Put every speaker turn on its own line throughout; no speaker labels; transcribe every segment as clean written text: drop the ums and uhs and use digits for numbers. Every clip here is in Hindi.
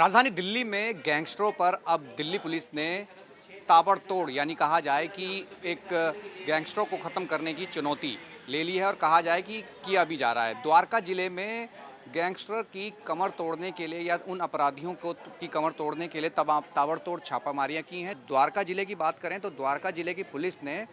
राजधानी दिल्ली में गैंगस्टरों पर अब दिल्ली पुलिस ने ताबड़तोड़ यानी कहा जाए कि एक गैंगस्टरों को ख़त्म करने की चुनौती ले ली है और कहा जाए कि किया भी जा रहा है। द्वारका जिले में गैंगस्टर की कमर तोड़ने के लिए या उन अपराधियों को की कमर तोड़ने के लिए ताबड़तोड़ छापामारियां की हैं। द्वारका जिले की बात करें तो द्वारका जिले की पुलिस ने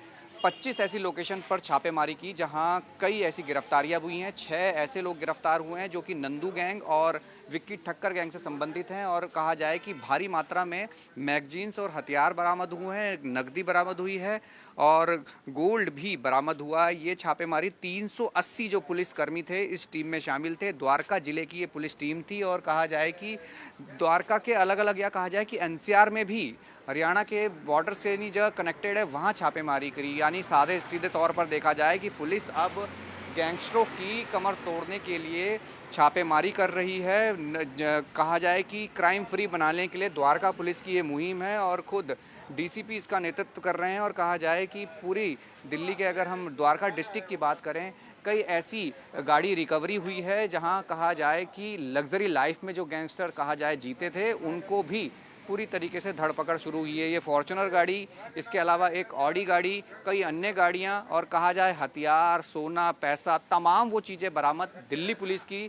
25 ऐसी लोकेशन पर छापेमारी की जहां कई ऐसी गिरफ्तारियां हुई हैं। 6 ऐसे लोग गिरफ्तार हुए हैं जो कि नंदू गैंग और विक्की ठक्कर गैंग से संबंधित हैं और कहा जाए कि भारी मात्रा में मैगजीन्स और हथियार बरामद हुए हैं, नकदी बरामद हुई है और गोल्ड भी बरामद हुआ। ये छापेमारी 380 जो पुलिसकर्मी थे इस टीम में शामिल थे। द्वारका जिले की ये पुलिस टीम थी और कहा जाए कि द्वारका के अलग अलग या कहा जाए कि एनसीआर में भी हरियाणा के बॉर्डर से नहीं जो कनेक्टेड है वहाँ छापेमारी करी। यानी सारे सीधे तौर पर देखा जाए कि पुलिस अब गैंगस्टरों की कमर तोड़ने के लिए छापेमारी कर रही है। कहा जाए कि क्राइम फ्री बनाने के लिए द्वारका पुलिस की ये मुहिम है और खुद डीसीपी इसका नेतृत्व कर रहे हैं। और कहा जाए कि पूरी दिल्ली के अगर हम द्वारका डिस्ट्रिक्ट की बात करें, कई ऐसी गाड़ी रिकवरी हुई है जहां कहा जाए कि लग्जरी लाइफ में जो गैंगस्टर कहा जाए जीते थे उनको भी पूरी तरीके से धरपकड़ शुरू हुई है। ये फॉर्च्यूनर गाड़ी, इसके अलावा एक ऑडी गाड़ी, कई अन्य गाड़ियां और कहा जाए हथियार, सोना, पैसा, तमाम वो चीज़ें बरामद दिल्ली पुलिस की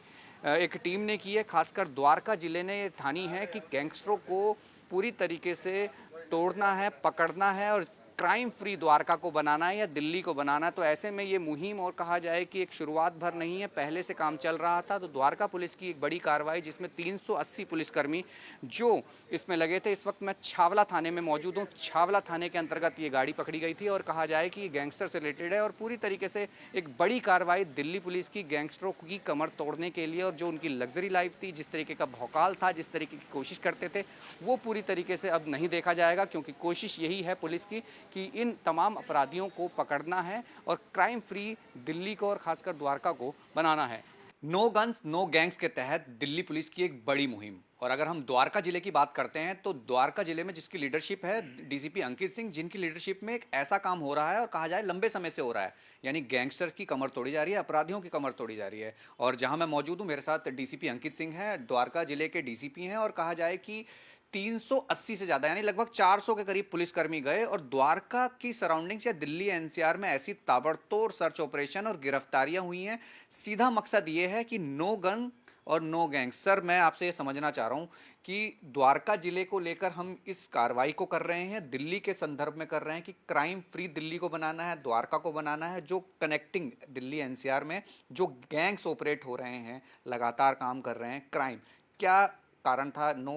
एक टीम ने की है। खासकर द्वारका जिले ने ये ठानी है कि गैंगस्टरों को पूरी तरीके से तोड़ना है, पकड़ना है और क्राइम फ्री द्वारका को बनाना है या दिल्ली को बनाना है। तो ऐसे में ये मुहिम और कहा जाए कि एक शुरुआत भर नहीं है, पहले से काम चल रहा था। तो द्वारका पुलिस की एक बड़ी कार्रवाई जिसमें 380 पुलिसकर्मी जो इसमें लगे थे। इस वक्त मैं छावला थाने में मौजूद हूँ। छावला थाने के अंतर्गत ये गाड़ी पकड़ी गई थी और कहा जाए कि ये गैंगस्टर से रिलेटेड है और पूरी तरीके से एक बड़ी कार्रवाई दिल्ली पुलिस की गैंगस्टरों की कमर तोड़ने के लिए और जो उनकी लग्जरी लाइफ थी, जिस तरीके का भौकाल था, जिस तरीके की कोशिश करते थे, वो पूरी तरीके से अब नहीं देखा जाएगा क्योंकि कोशिश यही है पुलिस की कि इन तमाम अपराधियों को पकड़ना है और क्राइम फ्री दिल्ली को और खासकर द्वारका को बनाना है। नो गन्स नो गैंग्स के तहत दिल्ली पुलिस की एक बड़ी मुहिम। और अगर हम द्वारका जिले की बात करते हैं तो द्वारका जिले में जिसकी लीडरशिप है डीसीपी अंकित सिंह, जिनकी लीडरशिप में एक ऐसा काम हो रहा है और कहा जाए लंबे समय से हो रहा है। यानी गैंगस्टर की कमर तोड़ी जा रही है, अपराधियों की कमर तोड़ी जा रही है। और जहां मैं मौजूद हूं, मेरे साथ डीसीपी अंकित सिंह हैं, द्वारका जिले के डीसीपी हैं और कहा जाए कि 380 से ज़्यादा यानी लगभग 400 के करीब पुलिसकर्मी गए और द्वारका की सराउंडिंग्स या दिल्ली एनसीआर में ऐसी ताबड़तोड़ सर्च ऑपरेशन और गिरफ्तारियां हुई हैं। सीधा मकसद ये है कि नो गन और नो गैंग। सर, मैं आपसे ये समझना चाह रहा हूँ कि द्वारका जिले को लेकर हम इस कार्रवाई को कर रहे हैं, दिल्ली के संदर्भ में कर रहे हैं कि क्राइम फ्री दिल्ली को बनाना है, द्वारका को बनाना है, जो कनेक्टिंग दिल्ली एनसीआर में जो गैंग्स ऑपरेट हो रहे हैं, लगातार काम कर रहे हैं, क्राइम क्या कारण था? नो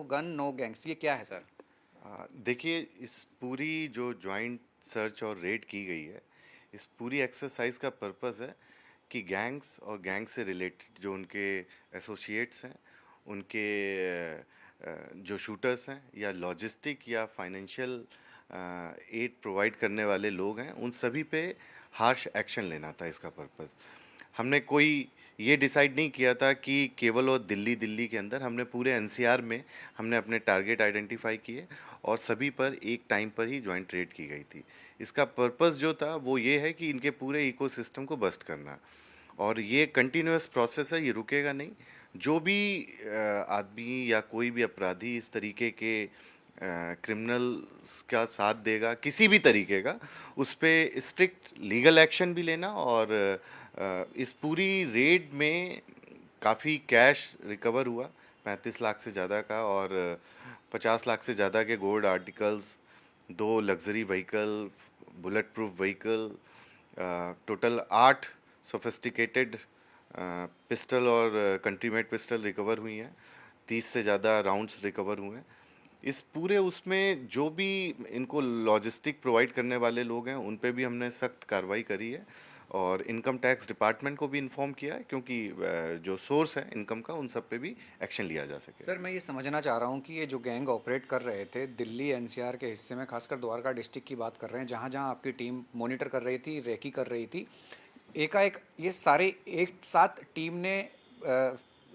गन नो गैंग्स, ये क्या है सर?
देखिए, इस पूरी जो जॉइंट सर्च और रेड की गई है, इस पूरी एक्सरसाइज का पर्पस है कि गैंग्स और गैंग से रिलेटेड जो उनके एसोसिएट्स हैं, उनके जो शूटर्स हैं या लॉजिस्टिक या फाइनेंशियल एड प्रोवाइड करने वाले लोग हैं, उन सभी पे हार्श एक्शन लेना था इसका पर्पस। हमने कोई ये डिसाइड नहीं किया था कि केवल और दिल्ली के अंदर, हमने पूरे एनसीआर में हमने अपने टारगेट आइडेंटिफाई किए और सभी पर एक टाइम पर ही जॉइंट रेड की गई थी। इसका पर्पस जो था वो ये है कि इनके पूरे इकोसिस्टम को बस्ट करना, और ये कंटिन्यूअस प्रोसेस है, ये रुकेगा नहीं। जो भी आदमी या कोई भी अपराधी इस तरीके के क्रिमिनल्स का साथ देगा किसी भी तरीके का, उस पर स्ट्रिक्ट लीगल एक्शन भी लेना। और इस पूरी रेड में काफ़ी कैश रिकवर हुआ, 35 लाख से ज़्यादा का, और 50 लाख से ज़्यादा के gold articles, 2 luxury vehicle, bullet proof vehicle, total 8 sophisticated pistol और कंट्री मेड पिस्टल रिकवर हुई हैं, 30 से ज़्यादा राउंड्स रिकवर हुए हैं। इस पूरे उसमें जो भी इनको लॉजिस्टिक प्रोवाइड करने वाले लोग हैं, उन पे भी हमने सख्त कार्रवाई करी है और इनकम टैक्स डिपार्टमेंट को भी इन्फॉर्म किया है, क्योंकि जो सोर्स है इनकम का, उन सब पे भी एक्शन लिया जा सके।
सर, मैं ये समझना चाह रहा हूँ कि ये जो गैंग ऑपरेट कर रहे थे दिल्ली एनसीआर के हिस्से में, खासकर द्वारका डिस्ट्रिक्ट की बात कर रहे हैं, जहाँ जहाँ आपकी टीम मॉनिटर कर रही थी, रेकी कर रही थी, एकाएक ये सारे एक साथ टीम ने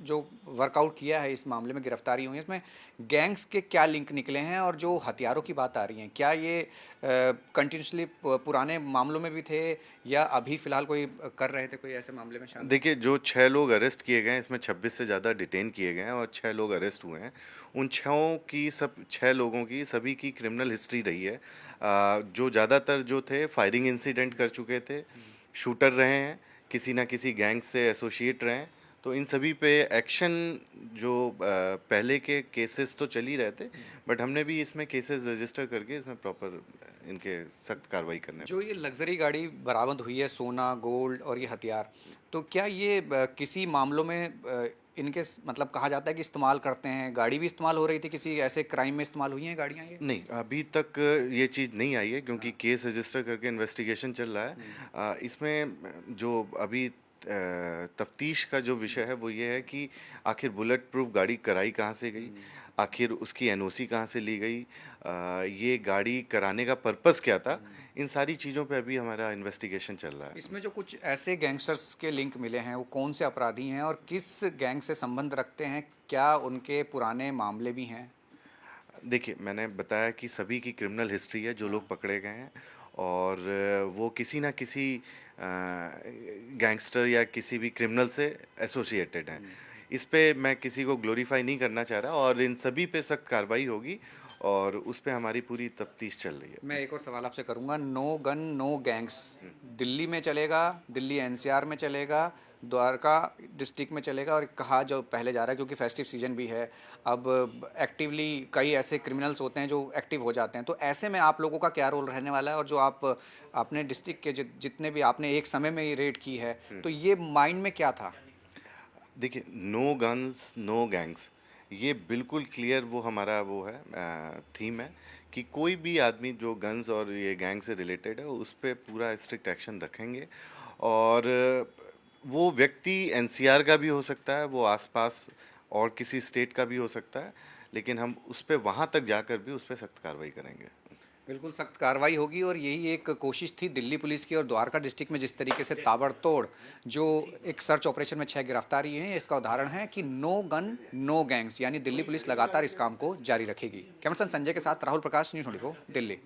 जो वर्कआउट किया है इस मामले में, गिरफ्तारी हुई है, इसमें गैंग्स के क्या लिंक निकले हैं? और जो हथियारों की बात आ रही है, क्या ये कंटिन्यूसली पुराने मामलों में भी थे या अभी फ़िलहाल कोई कर रहे थे, कोई ऐसे मामले में शामिल?
देखिए, जो 6 लोग अरेस्ट किए गए हैं, इसमें 26 से ज़्यादा डिटेन किए गए हैं और 6 लोग अरेस्ट हुए हैं। उन 6 लोगों की सभी की क्रिमिनल हिस्ट्री रही है। जो ज़्यादातर जो थे फायरिंग इंसिडेंट कर चुके थे, शूटर रहे हैं, किसी ना किसी गैंग से एसोसिएट रहे हैं। तो इन सभी पे एक्शन जो पहले के केसेस तो चल ही रहे थे, बट हमने भी इसमें केसेस रजिस्टर करके इसमें प्रॉपर इनके सख्त कार्रवाई करने।
जो ये लग्जरी गाड़ी बरामद हुई है, सोना, गोल्ड और ये हथियार, तो क्या ये किसी मामलों में इनके मतलब कहा जाता है कि इस्तेमाल करते हैं? गाड़ी भी इस्तेमाल हो रही थी, किसी ऐसे क्राइम में इस्तेमाल हुई हैं गाड़ियाँ ये?
नहीं, अभी तक ये चीज़ नहीं आई है क्योंकि केस रजिस्टर करके इन्वेस्टिगेशन चल रहा है। इसमें जो अभी तफ्तीश का जो विषय है वो ये है कि आखिर बुलेट प्रूफ गाड़ी कराई कहाँ से गई, आखिर उसकी एनओसी कहाँ से ली गई, ये गाड़ी कराने का पर्पस क्या था, इन सारी चीज़ों पे अभी हमारा इन्वेस्टिगेशन चल रहा है।
इसमें जो कुछ ऐसे गैंगस्टर्स के लिंक मिले हैं, वो कौन से अपराधी हैं और किस गैंग से संबंध रखते हैं? क्या उनके पुराने मामले भी हैं?
देखिए, मैंने बताया कि सभी की क्रिमिनल हिस्ट्री है जो लोग पकड़े गए हैं और वो किसी ना किसी गैंगस्टर या किसी भी क्रिमिनल से एसोसिएटेड हैं। इस पे मैं किसी को ग्लोरीफाई नहीं करना चाह रहा और इन सभी पे सख्त कार्रवाई होगी और उस पे हमारी पूरी तफ्तीश चल रही है।
मैं एक और सवाल आपसे करूंगा, no gun no gangs Delhi में चलेगा, दिल्ली एनसीआर में चलेगा, द्वारका डिस्ट्रिक्ट में चलेगा, और कहा जो पहले जा रहा है क्योंकि फेस्टिव सीजन भी है, अब एक्टिवली कई ऐसे क्रिमिनल्स होते हैं जो एक्टिव हो जाते हैं, तो ऐसे में आप लोगों का क्या रोल रहने वाला है? और जो आप अपने डिस्ट्रिक्ट के जितने भी आपने एक समय में ये रेड की है, तो ये माइंड में क्या था?
देखिए, नो गन्स नो गैंग्स ये बिल्कुल क्लियर वो हमारा वो है थीम है कि कोई भी आदमी जो गन्स और ये गैंग से रिलेटेड है उस पर पूरा स्ट्रिक्ट एक्शन रखेंगे। और वो व्यक्ति एनसीआर का भी हो सकता है, वो आसपास और किसी स्टेट का भी हो सकता है, लेकिन हम उस पर वहाँ तक जाकर भी उस पर सख्त कार्रवाई करेंगे।
बिल्कुल सख्त कार्रवाई होगी, और यही एक कोशिश थी दिल्ली पुलिस की। और द्वारका डिस्ट्रिक्ट में जिस तरीके से ताबड़तोड़ जो एक सर्च ऑपरेशन में 6 गिरफ्तारी हैं, इसका उदाहरण है कि नो गन नो गैंग्स, यानी दिल्ली पुलिस लगातार इस काम को जारी रखेगी। कैमरा पर्सन संजय के साथ राहुल प्रकाश, न्यूज़ 24 दिल्ली।